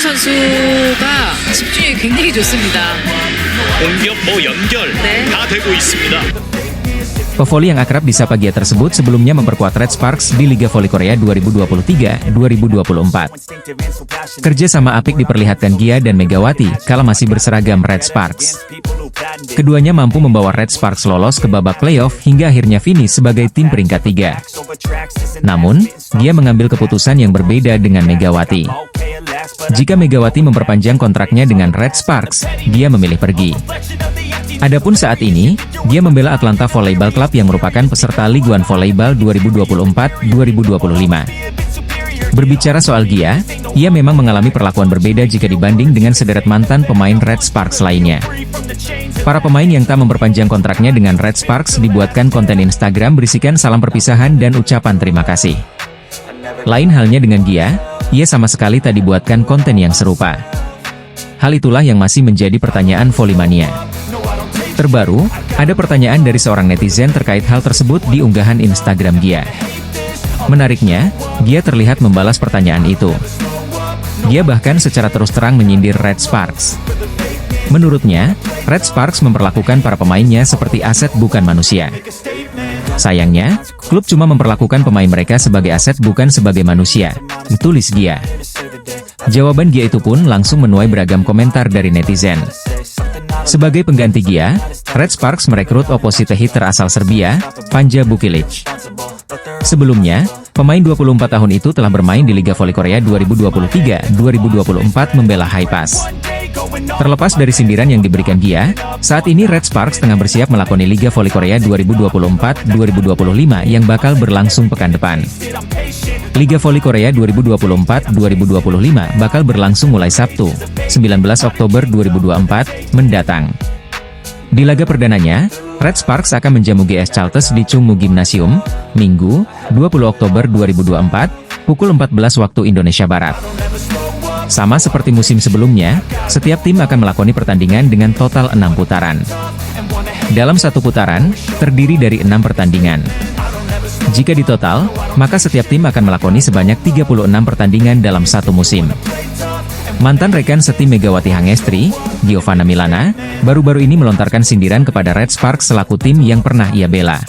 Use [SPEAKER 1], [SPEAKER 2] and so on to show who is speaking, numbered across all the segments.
[SPEAKER 1] 선수가 집중이 굉장히 좋습니다.
[SPEAKER 2] 공격 연결 다 되고 있습니다.
[SPEAKER 3] Pevoli yang akrab disapa Gia tersebut sebelumnya memperkuat Red Sparks di Liga Voli Korea 2023-2024. Kerja sama apik diperlihatkan Gia dan Megawati kala masih berseragam Red Sparks. Keduanya mampu membawa Red Sparks lolos ke babak playoff hingga akhirnya finish sebagai tim peringkat 3. Namun, Gia mengambil keputusan yang berbeda dengan Megawati. Jika Megawati memperpanjang kontraknya dengan Red Sparks, Gia memilih pergi. Adapun saat ini, Gia membela Atlanta Volleyball Club yang merupakan peserta League One Volleyball 2024-2025. Berbicara soal Gia, ia memang mengalami perlakuan berbeda jika dibanding dengan sederet mantan pemain Red Sparks lainnya. Para pemain yang tak memperpanjang kontraknya dengan Red Sparks dibuatkan konten Instagram berisikan salam perpisahan dan ucapan terima kasih. Lain halnya dengan Gia, ia sama sekali tak dibuatkan konten yang serupa. Hal itulah yang masih menjadi pertanyaan Volley-mania. Terbaru, ada pertanyaan dari seorang netizen terkait hal tersebut di unggahan Instagram Gia. Menariknya, Gia terlihat membalas pertanyaan itu. Gia bahkan secara terus terang menyindir Red Sparks. Menurutnya, Red Sparks memperlakukan para pemainnya seperti aset bukan manusia. Sayangnya, klub cuma memperlakukan pemain mereka sebagai aset bukan sebagai manusia, tulis Gia. Jawaban Gia itu pun langsung menuai beragam komentar dari netizen. Sebagai pengganti Gia, Red Sparks merekrut opposite hitter asal Serbia, Vanja Bukilic. Sebelumnya, pemain 24 tahun itu telah bermain di Liga Voli Korea 2023-2024 membela Haifaz. Terlepas dari sindiran yang diberikan Gia, saat ini Red Sparks tengah bersiap melakoni Liga Voli Korea 2024-2025 yang bakal berlangsung pekan depan. Liga Voli Korea 2024-2025 bakal berlangsung mulai Sabtu, 19 Oktober 2024, mendatang. Di laga perdananya, Red Sparks akan menjamu GS Chalters di Chungmu Gymnasium, Minggu, 20 Oktober 2024, pukul 14 waktu Indonesia Barat. Sama seperti musim sebelumnya, setiap tim akan melakoni pertandingan dengan total 6 putaran. Dalam satu putaran, terdiri dari 6 pertandingan. Jika ditotal, maka setiap tim akan melakoni sebanyak 36 pertandingan dalam satu musim. Mantan rekan setim Megawati Hangestri, Giovanna Milana, baru-baru ini melontarkan sindiran kepada Red Sparks selaku tim yang pernah ia bela.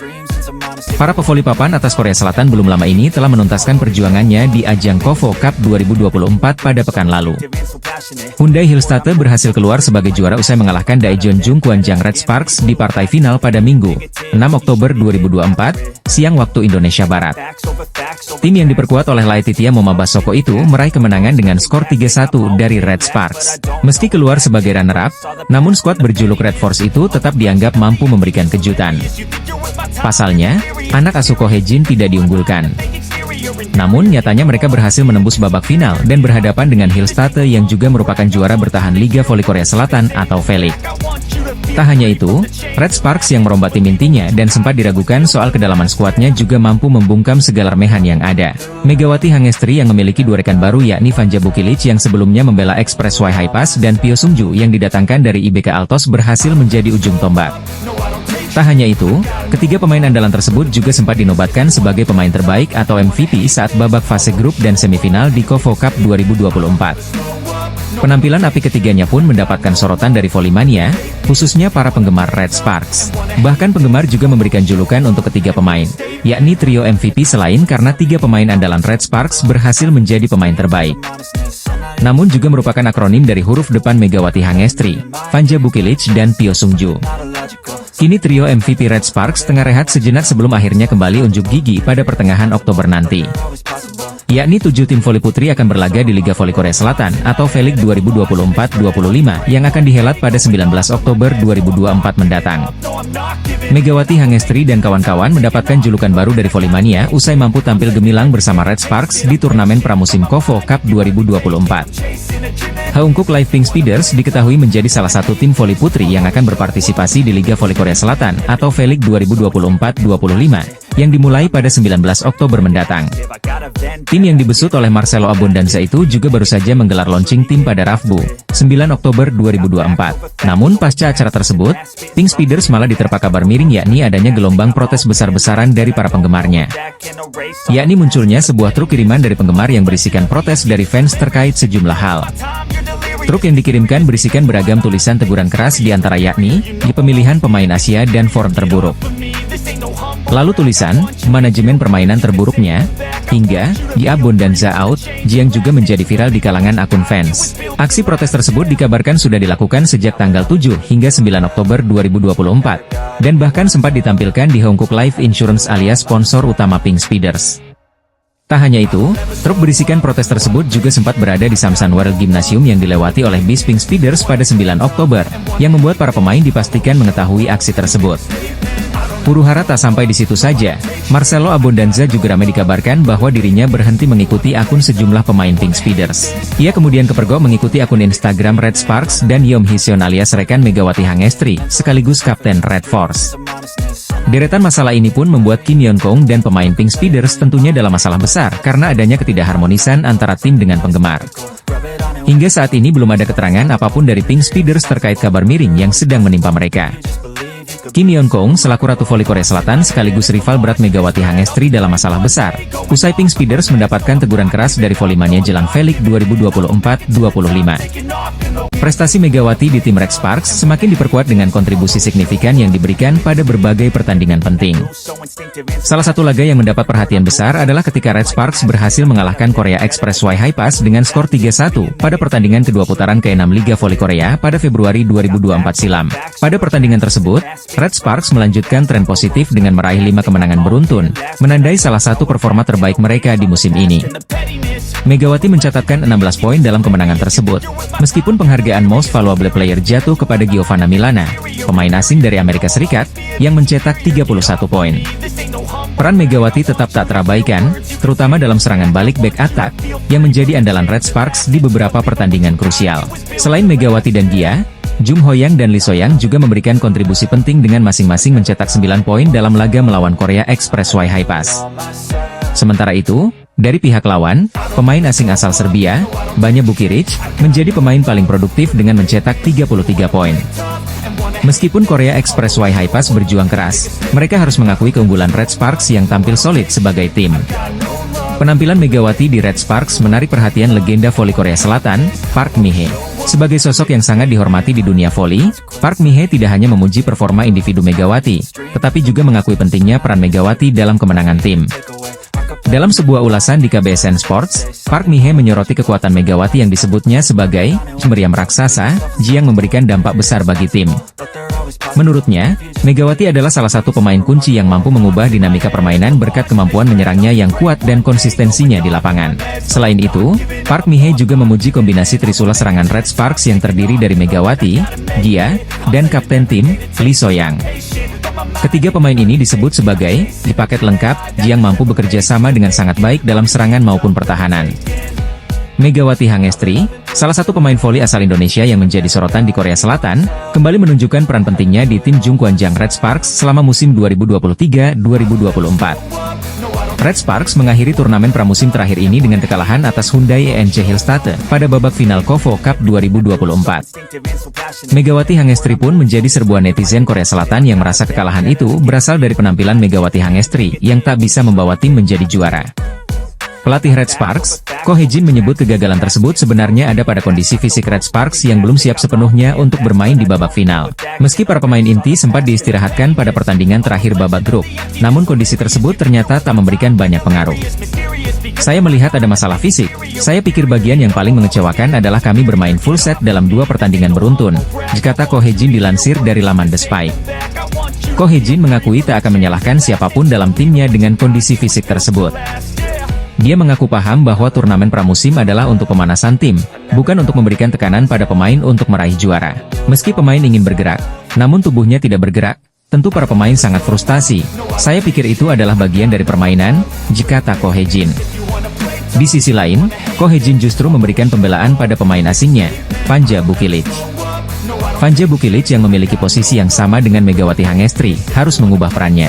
[SPEAKER 3] Para pevoli papan atas Korea Selatan belum lama ini telah menuntaskan perjuangannya di ajang KOFO Cup 2024 pada pekan lalu. Hyundai Hillstate berhasil keluar sebagai juara usai mengalahkan Daejeon Jungkwanjang Red Sparks di partai final pada Minggu, 6 Oktober 2024, siang waktu Indonesia Barat. Tim yang diperkuat oleh Laetitia Momabasoko itu meraih kemenangan dengan skor 3-1 dari Red Sparks. Meski keluar sebagai runner-up, namun skuad berjuluk Red Force itu tetap dianggap mampu memberikan kejutan. Pasalnya, anak asuh Ko Hye-jin tidak diunggulkan. Namun nyatanya mereka berhasil menembus babak final dan berhadapan dengan Hillstate yang juga merupakan juara bertahan Liga Voli Korea Selatan atau V-League. Tak hanya itu, Red Sparks yang merombak tim intinya dan sempat diragukan soal kedalaman skuadnya juga mampu membungkam segala remehan yang ada. Megawati Hangestri yang memiliki dua rekan baru yakni Vanja Bukilic yang sebelumnya membela Express Y Haifaz dan Pyo Sung-ju yang didatangkan dari IBK Altos berhasil menjadi ujung tombak. Tak hanya itu, ketiga pemain andalan tersebut juga sempat dinobatkan sebagai pemain terbaik atau MVP saat babak fase grup dan semifinal di KOFO Cup 2024. Penampilan apik ketiganya pun mendapatkan sorotan dari Volley-mania, khususnya para penggemar Red Sparks. Bahkan penggemar juga memberikan julukan untuk ketiga pemain, yakni trio MVP selain karena tiga pemain andalan Red Sparks berhasil menjadi pemain terbaik. Namun juga merupakan akronim dari huruf depan Megawati Hangestri, Vanja Bukilic dan Pyo Sung-ju. Kini trio MVP Red Sparks tengah rehat sejenak sebelum akhirnya kembali unjuk gigi pada pertengahan Oktober nanti. Yakni 7 tim voli putri akan berlaga di Liga Voli Korea Selatan atau V-League 2024-2025 yang akan dihelat pada 19 Oktober 2024 mendatang. Megawati Hangestri dan kawan-kawan mendapatkan julukan baru dari Volley-mania usai mampu tampil gemilang bersama Red Sparks di turnamen pramusim KOFO Cup 2024. Haungkuk Live Pink Speeders diketahui menjadi salah satu tim voli putri yang akan berpartisipasi di Liga Voli Korea Selatan atau V-League 2024-2025 yang dimulai pada 19 Oktober mendatang. Tim yang dibesut oleh Marcelo Abondanza itu juga baru saja menggelar launching tim pada Rabu, 9 Oktober 2024. Namun pasca acara tersebut, Pink Speeders malah diterpa kabar miring yakni adanya gelombang protes besar-besaran dari para penggemarnya. Yakni munculnya sebuah truk kiriman dari penggemar yang berisikan protes dari fans terkait sejumlah hal. Truk yang dikirimkan berisikan beragam tulisan teguran keras diantara yakni, di pemilihan pemain Asia dan form terburuk. Lalu tulisan, manajemen permainan terburuknya, hingga, di Abondanza out, yang juga menjadi viral di kalangan akun fans. Aksi protes tersebut dikabarkan sudah dilakukan sejak tanggal 7 hingga 9 Oktober 2024, dan bahkan sempat ditampilkan di Hongkong Life Insurance alias sponsor utama Pink Speeders. Tak hanya itu, truk berisikan protes tersebut juga sempat berada di Samsan World Gymnasium yang dilewati oleh bis Pink Speeders pada 9 Oktober, yang membuat para pemain dipastikan mengetahui aksi tersebut. Huru-hara tak sampai di situ saja, Marcelo Abondanza juga ramai dikabarkan bahwa dirinya berhenti mengikuti akun sejumlah pemain Pink Speeders. Ia kemudian kepergok mengikuti akun Instagram Red Sparks dan Yeom Hee-seon alias rekan Megawati Hangestri, sekaligus kapten Red Force. Deretan masalah ini pun membuat Kim Yeon-kong dan pemain Pink Speeders tentunya dalam masalah besar karena adanya ketidakharmonisan antara tim dengan penggemar. Hingga saat ini belum ada keterangan apapun dari Pink Speeders terkait kabar miring yang sedang menimpa mereka. Kim Yeon-kong selaku Ratu Voli Korea Selatan sekaligus rival berat Megawati Hangestri dalam masalah besar. Usai Pink Speeders mendapatkan teguran keras dari Volimania jelang V-League 2024-25. Prestasi Megawati di tim Red Sparks semakin diperkuat dengan kontribusi signifikan yang diberikan pada berbagai pertandingan penting. Salah satu laga yang mendapat perhatian besar adalah ketika Red Sparks berhasil mengalahkan Korea Express High-Pass dengan skor 3-1 pada pertandingan kedua putaran ke-6 Liga Voli Korea pada Februari 2024 silam. Pada pertandingan tersebut, Red Sparks melanjutkan tren positif dengan meraih 5 kemenangan beruntun, menandai salah satu performa terbaik mereka di musim ini. Megawati mencatatkan 16 poin dalam kemenangan tersebut, meskipun penghargaan Most Valuable Player jatuh kepada Giovanna Milana, pemain asing dari Amerika Serikat, yang mencetak 31 poin. Peran Megawati tetap tak terabaikan, terutama dalam serangan balik back attack, yang menjadi andalan Red Sparks di beberapa pertandingan krusial. Selain Megawati dan Gia, Jung Ho-yang dan Lee So-yang juga memberikan kontribusi penting dengan masing-masing mencetak 9 poin dalam laga melawan Korea Express High-Pass. Sementara itu, dari pihak lawan, pemain asing asal Serbia, Banja Bukiric, menjadi pemain paling produktif dengan mencetak 33 poin. Meskipun Korea Express High-Pass berjuang keras, mereka harus mengakui keunggulan Red Sparks yang tampil solid sebagai tim. Penampilan Megawati di Red Sparks menarik perhatian legenda voli Korea Selatan, Park Mi-hee. Sebagai sosok yang sangat dihormati di dunia voli, Park Mi-hee tidak hanya memuji performa individu Megawati, tetapi juga mengakui pentingnya peran Megawati dalam kemenangan tim. Dalam sebuah ulasan di KBSN Sports, Park Mi-hee menyoroti kekuatan Megawati yang disebutnya sebagai meriam raksasa, yang memberikan dampak besar bagi tim. Menurutnya, Megawati adalah salah satu pemain kunci yang mampu mengubah dinamika permainan berkat kemampuan menyerangnya yang kuat dan konsistensinya di lapangan. Selain itu, Park Mi-hee juga memuji kombinasi trisula serangan Red Sparks yang terdiri dari Megawati, Gia, dan kapten tim, Lee So-yang. Ketiga pemain ini disebut sebagai di paket lengkap, yang mampu bekerja sama dengan sangat baik dalam serangan maupun pertahanan. Megawati Hangestri, salah satu pemain voli asal Indonesia yang menjadi sorotan di Korea Selatan, kembali menunjukkan peran pentingnya di tim Jungkwanjang Red Sparks selama musim 2023-2024. Red Sparks mengakhiri turnamen pramusim terakhir ini dengan kekalahan atas Hyundai ENC Hillstatte pada babak final KOFO Cup 2024. Megawati Hangestri pun menjadi serbuan netizen Korea Selatan yang merasa kekalahan itu berasal dari penampilan Megawati Hangestri yang tak bisa membawa tim menjadi juara. Pelatih Red Sparks, Ko Hee-jin menyebut kegagalan tersebut sebenarnya ada pada kondisi fisik Red Sparks yang belum siap sepenuhnya untuk bermain di babak final. Meski para pemain inti sempat diistirahatkan pada pertandingan terakhir babak grup, namun kondisi tersebut ternyata tak memberikan banyak pengaruh. Saya melihat ada masalah fisik. Saya pikir bagian yang paling mengecewakan adalah kami bermain full set dalam 2 pertandingan beruntun, kata Ko Hee-jin dilansir dari laman The Spike. Ko Hee-jin mengakui tak akan menyalahkan siapapun dalam timnya dengan kondisi fisik tersebut. Dia mengaku paham bahwa turnamen pramusim adalah untuk pemanasan tim, bukan untuk memberikan tekanan pada pemain untuk meraih juara. Meski pemain ingin bergerak, namun tubuhnya tidak bergerak, tentu para pemain sangat frustasi. Saya pikir itu adalah bagian dari permainan, kata Ko Hee-jin. Di sisi lain, Ko Hee-jin justru memberikan pembelaan pada pemain asingnya, Banja Bukiric. Banja Bukiric yang memiliki posisi yang sama dengan Megawati Hangestri, harus mengubah perannya.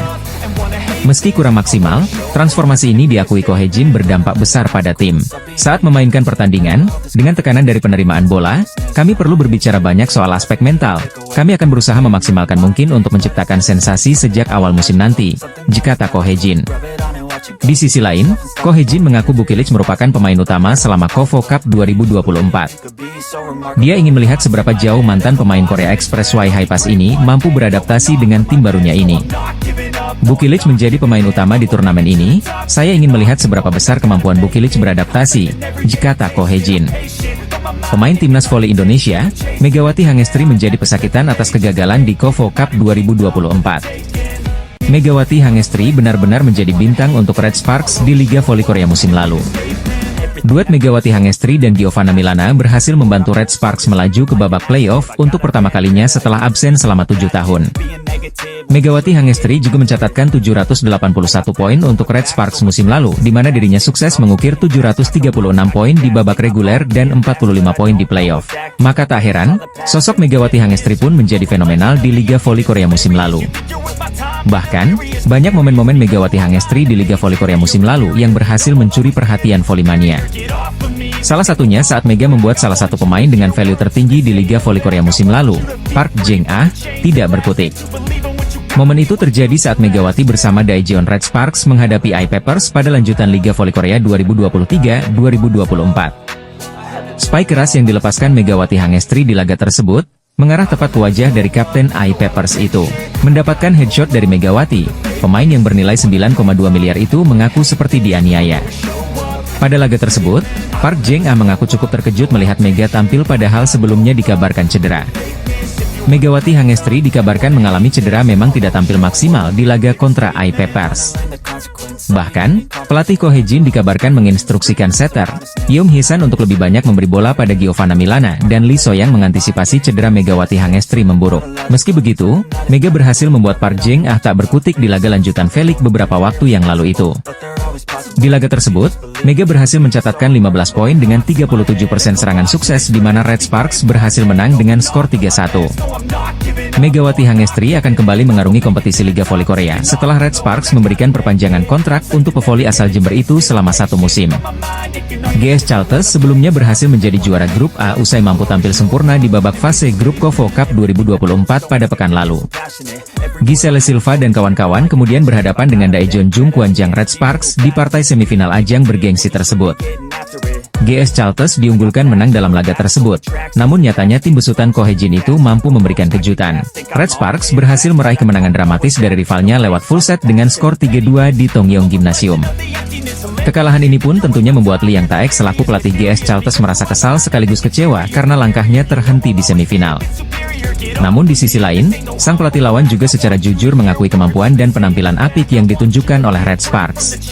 [SPEAKER 3] Meski kurang maksimal, transformasi ini diakui Ko Hye-jin berdampak besar pada tim. Saat memainkan pertandingan, dengan tekanan dari penerimaan bola, kami perlu berbicara banyak soal aspek mental. Kami akan berusaha memaksimalkan mungkin untuk menciptakan sensasi sejak awal musim nanti, kata Ko Hye-jin. Di sisi lain, Ko Hye-jin mengaku Bukilic merupakan pemain utama selama KOFO Cup 2024. Dia ingin melihat seberapa jauh mantan pemain Korea Express Y High-Pass ini mampu beradaptasi dengan tim barunya ini. Bukilic menjadi pemain utama di turnamen ini, saya ingin melihat seberapa besar kemampuan Bukilic beradaptasi, kata Ko Hye-jin. Pemain timnas voli Indonesia, Megawati Hangestri menjadi pesakitan atas kegagalan di KOFO Cup 2024. Megawati Hangestri benar-benar menjadi bintang untuk Red Sparks di Liga Voli Korea musim lalu. Duet Megawati Hangestri dan Giovanna Milana berhasil membantu Red Sparks melaju ke babak playoff untuk pertama kalinya setelah absen selama 7 tahun. Megawati Hangestri juga mencatatkan 781 poin untuk Red Sparks musim lalu, di mana dirinya sukses mengukir 736 poin di babak reguler dan 45 poin di playoff. Maka tak heran, sosok Megawati Hangestri pun menjadi fenomenal di Liga Voli Korea musim lalu. Bahkan, banyak momen-momen Megawati Hangestri di Liga Voli Korea musim lalu yang berhasil mencuri perhatian volley-mania. Salah satunya saat Mega membuat salah satu pemain dengan value tertinggi di Liga Voli Korea musim lalu, Park Jeng-ah, tidak berkutik. Momen itu terjadi saat Megawati bersama Daejeon Red Sparks menghadapi I-Papers pada lanjutan Liga Voli Korea 2023-2024. Spike keras yang dilepaskan Megawati Hangestri di laga tersebut, mengarah tepat ke wajah dari kapten I-Papers itu. Mendapatkan headshot dari Megawati, pemain yang bernilai 9,2 miliar itu mengaku seperti dianiaya. Pada laga tersebut, Park Jeng-ah mengaku cukup terkejut melihat Mega tampil padahal sebelumnya dikabarkan cedera. Megawati Hangestri dikabarkan mengalami cedera memang tidak tampil maksimal di laga kontra I-Papers. Bahkan, pelatih Ko Hye-jin dikabarkan menginstruksikan setter, Yeom Hee-san untuk lebih banyak memberi bola pada Giovanna Milana dan Lee So-yang mengantisipasi cedera Megawati Hangestri memburuk. Meski begitu, Mega berhasil membuat Park Jeng-ah tak berkutik di laga lanjutan V-League beberapa waktu yang lalu itu. Di laga tersebut, Mega berhasil mencatatkan 15 poin dengan 37% serangan sukses di mana Red Sparks berhasil menang dengan skor 3-1. Megawati Hangestri akan kembali mengarungi kompetisi Liga Voli Korea setelah Red Sparks memberikan perpanjangan kontrak untuk pevoli asal Jember itu selama 1 musim. GS Chalters sebelumnya berhasil menjadi juara grup A usai mampu tampil sempurna di babak fase grup KOFO Cup 2024 pada pekan lalu. Giselle Silva dan kawan-kawan kemudian berhadapan dengan Daejeon Jung Kwanjang Red Sparks di partai semifinal ajang bergengsi tersebut. GS Chalters diunggulkan menang dalam laga tersebut, namun nyatanya tim besutan Ko Hye-jin itu mampu memberikan kejutan. Red Sparks berhasil meraih kemenangan dramatis dari rivalnya lewat full set dengan skor 3-2 di Tongyong Gymnasium. Kekalahan ini pun tentunya membuat Lee Yang Taek selaku pelatih GS Chalters merasa kesal sekaligus kecewa karena langkahnya terhenti di semifinal. Namun di sisi lain, sang pelatih lawan juga secara jujur mengakui kemampuan dan penampilan apik yang ditunjukkan oleh Red Sparks.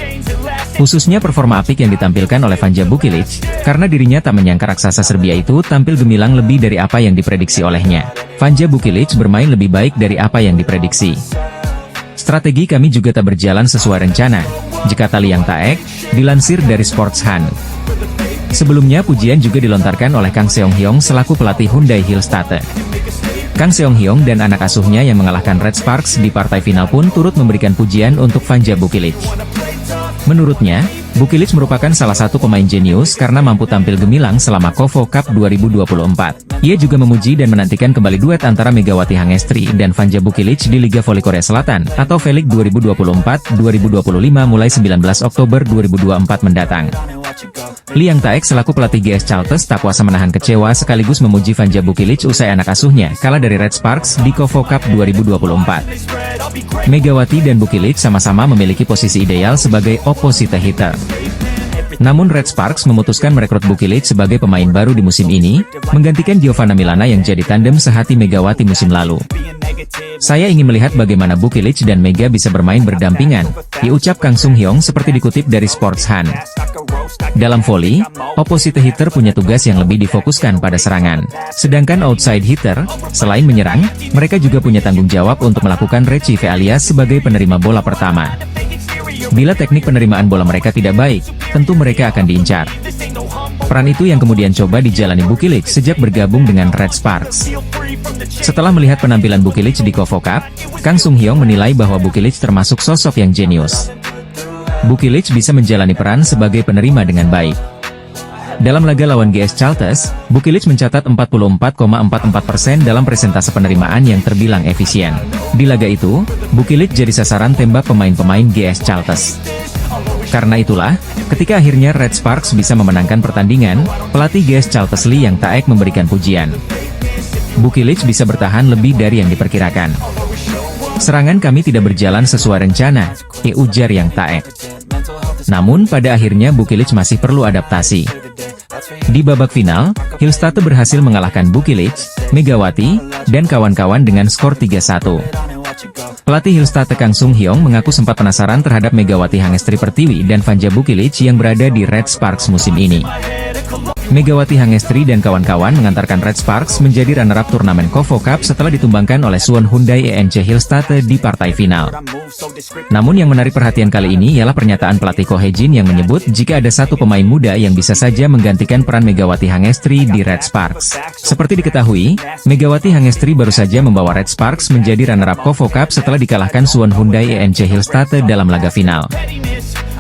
[SPEAKER 3] Khususnya performa apik yang ditampilkan oleh Vanja Bukilic, karena dirinya tak menyangka raksasa Serbia itu tampil gemilang lebih dari apa yang diprediksi olehnya. Vanja Bukilic bermain lebih baik dari apa yang diprediksi. Strategi kami juga tak berjalan sesuai rencana, kata Lee Yang Taek, dilansir dari Sportshand. Sebelumnya pujian juga dilontarkan oleh Kang Seong-hyong selaku pelatih Hyundai Hillstate. Kang Seong-hyong dan anak asuhnya yang mengalahkan Red Sparks di partai final pun turut memberikan pujian untuk Vanja Bukilic. Menurutnya, Bukilic merupakan salah satu pemain jenius karena mampu tampil gemilang selama KOFO Cup 2024. Ia juga memuji dan menantikan kembali duet antara Megawati Hangestri dan Vanja Bukilic di Liga Voli Korea Selatan atau V-League 2024-2025 mulai 19 Oktober 2024 mendatang. Lee Yang Taek selaku pelatih GS Chalters tak kuasa menahan kecewa sekaligus memuji Vanja Bukilic usai anak asuhnya kalah dari Red Sparks di KOFO Cup 2024. Megawati dan Bukilic sama-sama memiliki posisi ideal sebagai opposite hitter. Namun Red Sparks memutuskan merekrut Bukilic sebagai pemain baru di musim ini, menggantikan Giovanna Milana yang jadi tandem sehati Megawati musim lalu. Saya ingin melihat bagaimana Bukilic dan Mega bisa bermain berdampingan, diucap Kang Sung-hyong seperti dikutip dari Sportshand. Dalam voli, opposite hitter punya tugas yang lebih difokuskan pada serangan. Sedangkan outside hitter, selain menyerang, mereka juga punya tanggung jawab untuk melakukan retrieve alias sebagai penerima bola pertama. Bila teknik penerimaan bola mereka tidak baik, tentu mereka akan diincar. Peran itu yang kemudian coba dijalani Bukilic sejak bergabung dengan Red Sparks. Setelah melihat penampilan Bukilic di Kovo Cup, Kang Sung Hyong menilai bahwa Bukilic termasuk sosok yang jenius. Bukilic bisa menjalani peran sebagai penerima dengan baik. Dalam laga lawan GS Chalters, Bukilic mencatat 44,44% dalam persentase penerimaan yang terbilang efisien. Di laga itu, Bukilic jadi sasaran tembak pemain-pemain GS Chalters. Karena itulah, ketika akhirnya Red Sparks bisa memenangkan pertandingan, pelatih GS Chalters Lee Yang Taek memberikan pujian. Bukilic bisa bertahan lebih dari yang diperkirakan. Serangan kami tidak berjalan sesuai rencana, ujar Yang Taek. Namun pada akhirnya Bukilic masih perlu adaptasi. Di babak final, Hillstate berhasil mengalahkan Bukilic, Megawati, dan kawan-kawan dengan skor 3-1. Pelatih Hillstate Kang Sung Hyong mengaku sempat penasaran terhadap Megawati Hangestri Pertiwi dan Vanja Bukilic yang berada di Red Sparks musim ini. Megawati Hangestri dan kawan-kawan mengantarkan Red Sparks menjadi runner-up turnamen Kovo Cup setelah ditumbangkan oleh Suwon Hyundai ENC Hillstate di partai final. Namun yang menarik perhatian kali ini ialah pernyataan pelatih Ko Hye-jin yang menyebut jika ada satu pemain muda yang bisa saja menggantikan peran Megawati Hangestri di Red Sparks. Seperti diketahui, Megawati Hangestri baru saja membawa Red Sparks menjadi runner-up Kovo Cup setelah dikalahkan Suwon Hyundai ENC Hillstate dalam laga final.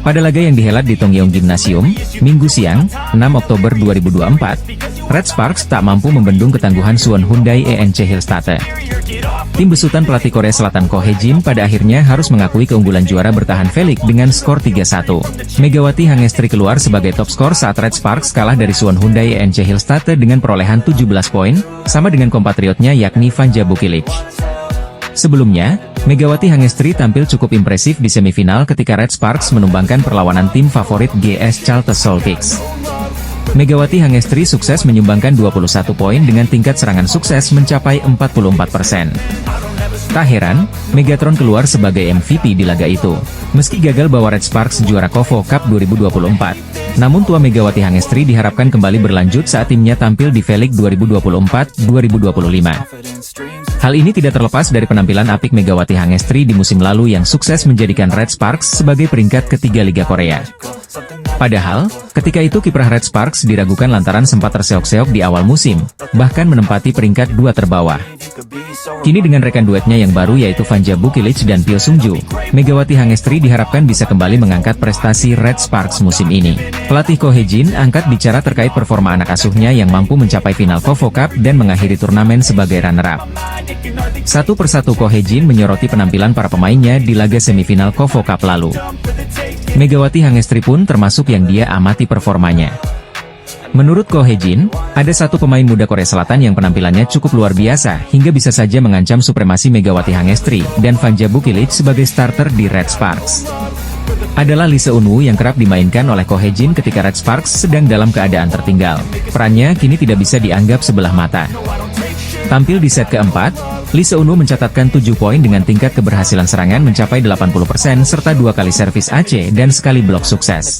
[SPEAKER 3] Pada laga yang dihelat di Tongyeong Gymnasium, Minggu siang, 6 Oktober 2024, Red Sparks tak mampu membendung ketangguhan Suwon Hyundai ENC Hillstate. Tim besutan pelatih Korea Selatan Ko Hye-jin pada akhirnya harus mengakui keunggulan juara bertahan Velik dengan skor 3-1. Megawati Hangestri keluar sebagai top skor saat Red Sparks kalah dari Suwon Hyundai ENC Hillstate dengan perolehan 17 poin, sama dengan kompatriotnya yakni Vanja Bukilic. Sebelumnya, Megawati Hangestri tampil cukup impresif di semifinal ketika Red Sparks menumbangkan perlawanan tim favorit GS Chalters Seoul Kicks. Megawati Hangestri sukses menyumbangkan 21 poin dengan tingkat serangan sukses mencapai 44%. Tak heran, Megatron keluar sebagai MVP di laga itu. Meski gagal bawa Red Sparks juara Kovo Cup 2024, namun tua Megawati Hangestri diharapkan kembali berlanjut saat timnya tampil di Velik 2024-2025. Hal ini tidak terlepas dari penampilan apik Megawati Hangestri di musim lalu yang sukses menjadikan Red Sparks sebagai peringkat ketiga Liga Korea. Padahal, ketika itu kiprah Red Sparks diragukan lantaran sempat terseok-seok di awal musim, bahkan menempati peringkat 2 terbawah. Kini dengan rekan duetnya yang baru yaitu Vanja Bukilic dan Pyo Sung-ju, Megawati Hangestri diharapkan bisa kembali mengangkat prestasi Red Sparks musim ini. Pelatih Ko Hye-jin angkat bicara terkait performa anak asuhnya yang mampu mencapai final Kovo Cup dan mengakhiri turnamen sebagai runner-up. Satu persatu Ko Hye-jin menyoroti penampilan para pemainnya di laga semifinal Kovo Cup lalu. Megawati Hangestri pun termasuk yang dia amati performanya. Menurut Ko Hye-jin, ada satu pemain muda Korea Selatan yang penampilannya cukup luar biasa hingga bisa saja mengancam supremasi Megawati Hangestri dan Vanja Bukilic sebagai starter di Red Sparks. Adalah Lee Seung-woo yang kerap dimainkan oleh Ko Hye-jin ketika Red Sparks sedang dalam keadaan tertinggal. Perannya kini tidak bisa dianggap sebelah mata. Tampil di set keempat, Lee Seung-woo mencatatkan 7 poin dengan tingkat keberhasilan serangan mencapai 80% serta 2 kali servis AC dan sekali blok sukses.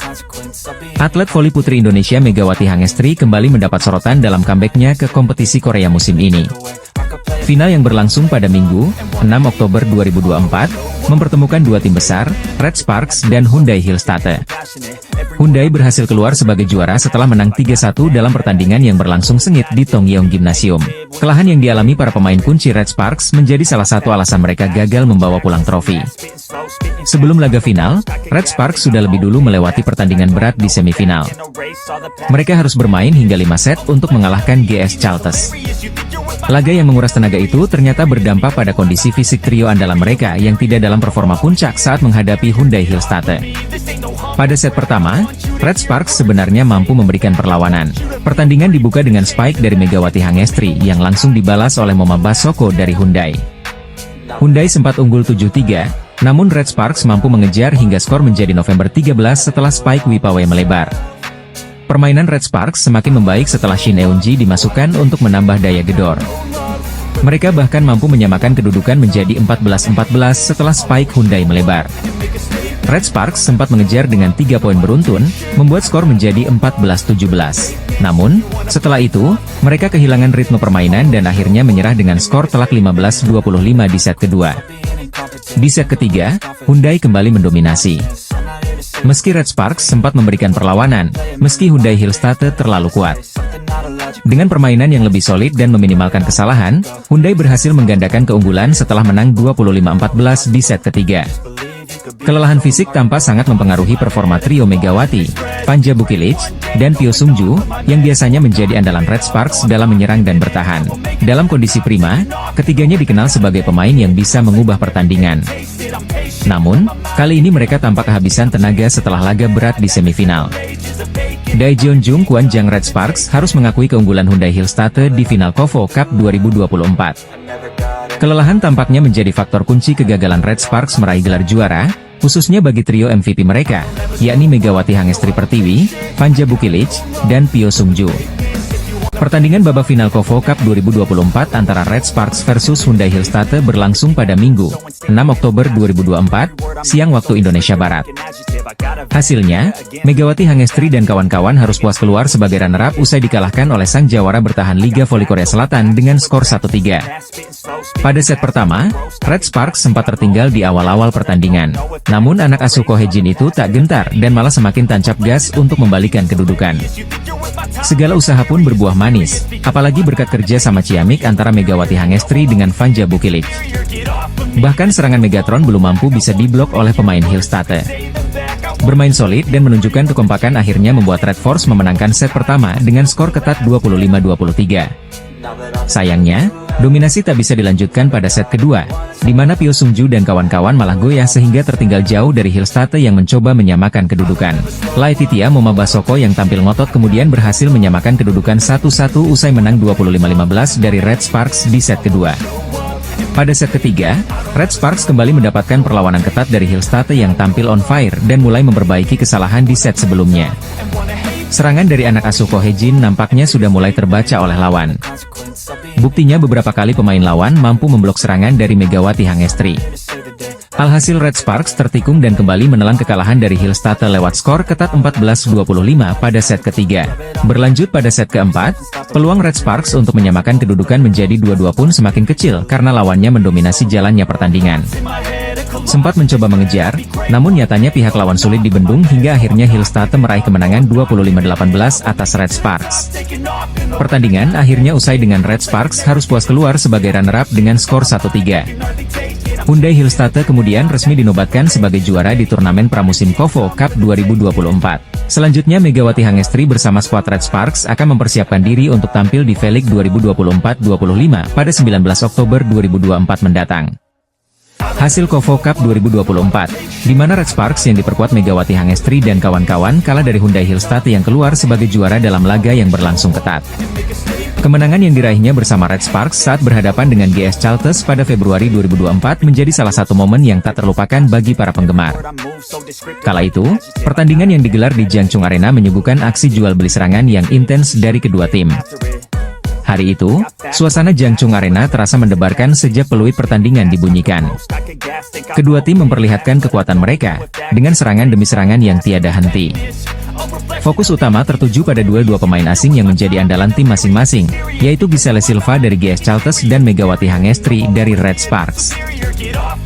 [SPEAKER 3] Atlet voli putri Indonesia Megawati Hangestri kembali mendapat sorotan dalam comeback-nya ke kompetisi Korea musim ini. Final yang berlangsung pada Minggu, 6 Oktober 2024, mempertemukan dua tim besar, Red Sparks dan Hyundai Hillstate. Hyundai berhasil keluar sebagai juara setelah menang 3-1 dalam pertandingan yang berlangsung sengit di Tongyeong Gymnasium. Kekalahan yang dialami para pemain kunci Red Sparks menjadi salah satu alasan mereka gagal membawa pulang trofi. Sebelum laga final, Red Sparks sudah lebih dulu melewati pertandingan berat di semifinal. Mereka harus bermain hingga 5 set untuk mengalahkan GS Chalters. Laga yang menguras tenaga itu ternyata berdampak pada kondisi fisik trio andalan mereka yang tidak dalam performa puncak saat menghadapi Hyundai Hillstate. Pada set pertama, Red Sparks sebenarnya mampu memberikan perlawanan. Pertandingan dibuka dengan spike dari Megawati Hangestri yang langsung dibalas oleh Moma Basoko dari Hyundai. Hyundai sempat unggul 7-3, namun Red Sparks mampu mengejar hingga skor menjadi November 13 setelah spike Wipawe melebar. Permainan Red Sparks semakin membaik setelah Shin Eun-ji dimasukkan untuk menambah daya gedor. Mereka bahkan mampu menyamakan kedudukan menjadi 14-14 setelah spike Hyundai melebar. Red Sparks sempat mengejar dengan 3 poin beruntun, membuat skor menjadi 14-17. Namun, setelah itu, mereka kehilangan ritme permainan dan akhirnya menyerah dengan skor telak 15-25 di set kedua. Di set ketiga, Hyundai kembali mendominasi. Meski Red Sparks sempat memberikan perlawanan, meski Hyundai Hillstate terlalu kuat. Dengan permainan yang lebih solid dan meminimalkan kesalahan, Hyundai berhasil menggandakan keunggulan setelah menang 25-14 di set ketiga. Kelelahan fisik tampak sangat mempengaruhi performa trio Megawati, Panja Bukilic, dan Pyo Sungju, yang biasanya menjadi andalan Red Sparks dalam menyerang dan bertahan. Dalam kondisi prima, ketiganya dikenal sebagai pemain yang bisa mengubah pertandingan. Namun, kali ini mereka tampak kehabisan tenaga setelah laga berat di semifinal. Daejeon Jung Kwanjang Red Sparks harus mengakui keunggulan Hyundai Hillstate di final KOFO Cup 2024. Kelelahan tampaknya menjadi faktor kunci kegagalan Red Sparks meraih gelar juara, khususnya bagi trio MVP mereka, yakni Megawati Hangestri Pertiwi, Panja Bukilic, dan Pyo Sungju. Pertandingan babak final KOFO Cup 2024 antara Red Sparks versus Hyundai Hillstate berlangsung pada Minggu, 6 Oktober 2024, siang waktu Indonesia Barat. Hasilnya, Megawati Hangestri dan kawan-kawan harus puas keluar sebagai runner-up usai dikalahkan oleh sang jawara bertahan Liga Voli Korea Selatan dengan skor 1-3. Pada set pertama, Red Sparks sempat tertinggal di awal-awal pertandingan. Namun anak asuh Ko Hye-jin itu tak gentar dan malah semakin tancap gas untuk membalikan kedudukan. Segala usaha pun berbuah manis, apalagi berkat kerja sama ciamik antara Megawati Hangestri dengan Panja Bukilic. Bahkan serangan Megatron belum mampu bisa diblok oleh pemain Hillstate. Bermain solid dan menunjukkan kekompakan akhirnya membuat Red Force memenangkan set pertama dengan skor ketat 25-23. Sayangnya, dominasi tak bisa dilanjutkan pada set kedua, di mana Pyo Sungju dan kawan-kawan malah goyah sehingga tertinggal jauh dari Hillstate yang mencoba menyamakan kedudukan. Laetitia Momabasoko yang tampil ngotot kemudian berhasil menyamakan kedudukan 1-1 usai menang 25-15 dari Red Sparks di set kedua. Pada set ketiga, Red Sparks kembali mendapatkan perlawanan ketat dari Hillstate yang tampil on fire dan mulai memperbaiki kesalahan di set sebelumnya. Serangan dari anak asuh Ko Hye-jin nampaknya sudah mulai terbaca oleh lawan. Buktinya beberapa kali pemain lawan mampu memblok serangan dari Megawati Hangestri. Alhasil Red Sparks tertikung dan kembali menelan kekalahan dari Hillstate lewat skor ketat 14-25 pada set ketiga. Berlanjut pada set keempat, peluang Red Sparks untuk menyamakan kedudukan menjadi 2-2 pun semakin kecil karena lawannya mendominasi jalannya pertandingan. Sempat mencoba mengejar, namun nyatanya pihak lawan sulit dibendung hingga akhirnya Hillstate meraih kemenangan 25-18 atas Red Sparks. Pertandingan akhirnya usai dengan Red Sparks harus puas keluar sebagai runner-up dengan skor 1-3. Hyundai Hillstate kemudian resmi dinobatkan sebagai juara di turnamen pramusim KOFO Cup 2024. Selanjutnya Megawati Hangestri bersama skuad Red Sparks akan mempersiapkan diri untuk tampil di V-League 2024-25 pada 19 Oktober 2024 mendatang. Hasil KOFO Cup 2024, di mana Red Sparks yang diperkuat Megawati Hangestri dan kawan-kawan kalah dari Hyundai Hillstate yang keluar sebagai juara dalam laga yang berlangsung ketat. Kemenangan yang diraihnya bersama Red Sparks saat berhadapan dengan GS Chalters pada Februari 2024 menjadi salah satu momen yang tak terlupakan bagi para penggemar. Kala itu, pertandingan yang digelar di Jangchung Arena menyuguhkan aksi jual beli serangan yang intens dari kedua tim. Hari itu, suasana Jangchung Arena terasa mendebarkan sejak peluit pertandingan dibunyikan. Kedua tim memperlihatkan kekuatan mereka, dengan serangan demi serangan yang tiada henti. Fokus utama tertuju pada dua pemain asing yang menjadi andalan tim masing-masing, yaitu Giselle Silva dari GS Chalters dan Megawati Hangestri dari Red Sparks.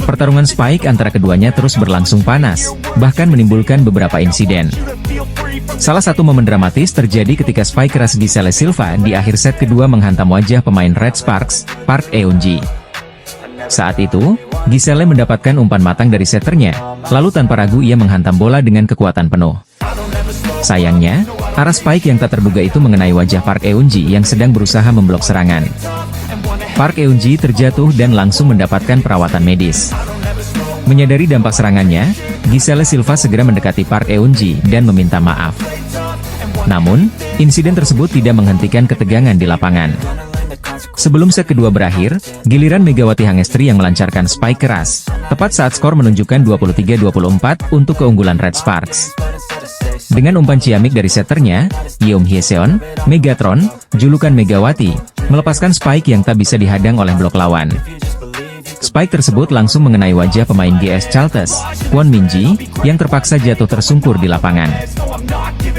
[SPEAKER 3] Pertarungan spike antara keduanya terus berlangsung panas, bahkan menimbulkan beberapa insiden. Salah satu momen dramatis terjadi ketika spike keras Giselle Silva di akhir set kedua menghantam wajah pemain Red Sparks, Park Eun-ji. Saat itu, Giselle mendapatkan umpan matang dari setternya, lalu tanpa ragu ia menghantam bola dengan kekuatan penuh. Sayangnya, arah spike yang tak terduga itu mengenai wajah Park Eun-ji yang sedang berusaha memblok serangan. Park Eun-ji terjatuh dan langsung mendapatkan perawatan medis. Menyadari dampak serangannya, Giselle Silva segera mendekati Park Eun-ji dan meminta maaf. Namun, insiden tersebut tidak menghentikan ketegangan di lapangan. Sebelum set kedua berakhir, giliran Megawati Hangestri yang melancarkan spike keras, tepat saat skor menunjukkan 23-24 untuk keunggulan Red Sparks. Dengan umpan ciamik dari setternya, Yeom Hye-seon, Megatron, julukan Megawati, melepaskan spike yang tak bisa dihadang oleh blok lawan. Spike tersebut langsung mengenai wajah pemain GS Chalters, Kwon Min-ji, yang terpaksa jatuh tersungkur di lapangan.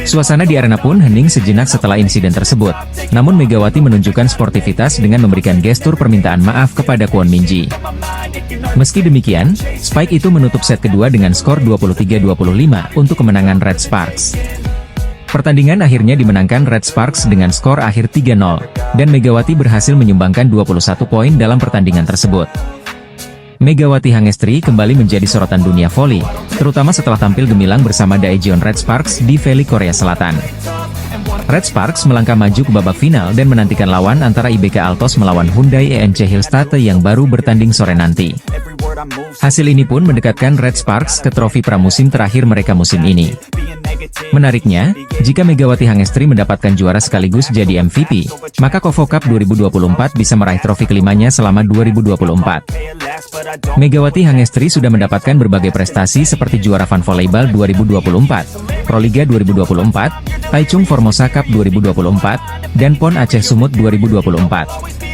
[SPEAKER 3] Suasana di arena pun hening sejenak setelah insiden tersebut, namun Megawati menunjukkan sportivitas dengan memberikan gestur permintaan maaf kepada Kwon Min-ji. Meski demikian, Spike itu menutup set kedua dengan skor 23-25 untuk kemenangan Red Sparks. Pertandingan akhirnya dimenangkan Red Sparks dengan skor akhir 3-0, dan Megawati berhasil menyumbangkan 21 poin dalam pertandingan tersebut. Megawati Hangestri kembali menjadi sorotan dunia voli, terutama setelah tampil gemilang bersama Daejeon Red Sparks di Valley, Korea Selatan. Red Sparks melangkah maju ke babak final dan menantikan lawan antara IBK Altos melawan Hyundai ENC Hillstate yang baru bertanding sore nanti. Hasil ini pun mendekatkan Red Sparks ke trofi pramusim terakhir mereka musim ini. Menariknya, jika Megawati Hangestri mendapatkan juara sekaligus jadi MVP, maka Kovo Cup 2024 bisa meraih trofi kelimanya selama 2024. Megawati Hangestri sudah mendapatkan berbagai prestasi seperti juara Fun Volleyball 2024, Proliga 2024, Taichung Formosa Cup 2024, dan PON Aceh Sumut 2024.